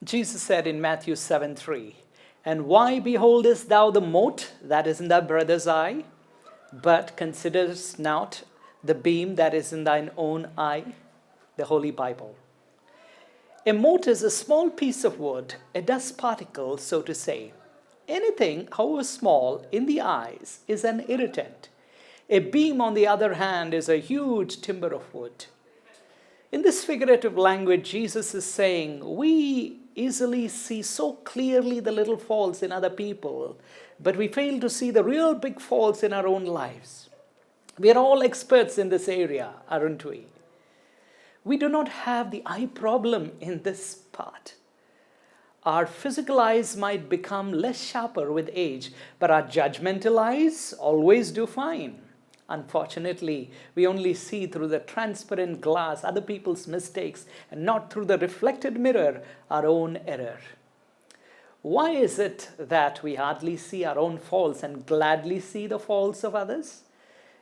Jesus said in Matthew 7:3, "And why beholdest thou the mote that is in thy brother's eye, but considerest not the beam that is in thine own eye?" The Holy Bible. A mote is a small piece of wood, a dust particle, so to say. Anything, however small, in the eyes is an irritant. A beam, on the other hand, is a huge timber of wood. In this figurative language, Jesus is saying we easily see so clearly the little faults in other people, but we fail to see the real big faults in our own lives. We are all experts in this area, aren't we? We do not have the eye problem in this part. Our physical eyes might become less sharper with age, but our judgmental eyes always do fine. Unfortunately, we only see through the transparent glass other people's mistakes and not through the reflected mirror our own error. Why is it that we hardly see our own faults and gladly see the faults of others?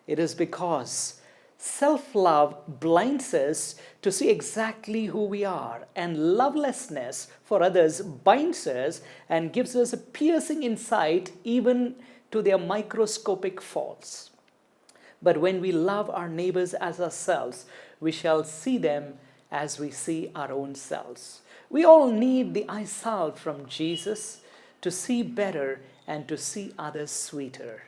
It is because self-love blinds us to see exactly who we are, and lovelessness for others binds us and gives us a piercing insight even to their microscopic faults. But when we love our neighbors as ourselves, we shall see them as we see our own selves. We all need the eye salve from Jesus to see better and to see others sweeter.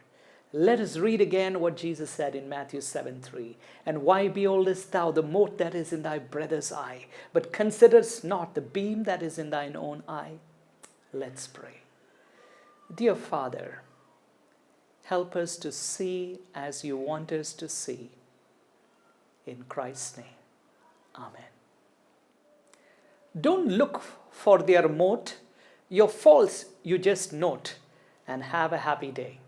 Let us read again what Jesus said in Matthew 7:3. "And why beholdest thou the mote that is in thy brother's eye, but considerest not the beam that is in thine own eye?" Let's pray. Dear Father, help us to see as you want us to see. In Christ's name, amen. Don't look for their mote. Your faults you just note, and have a happy day.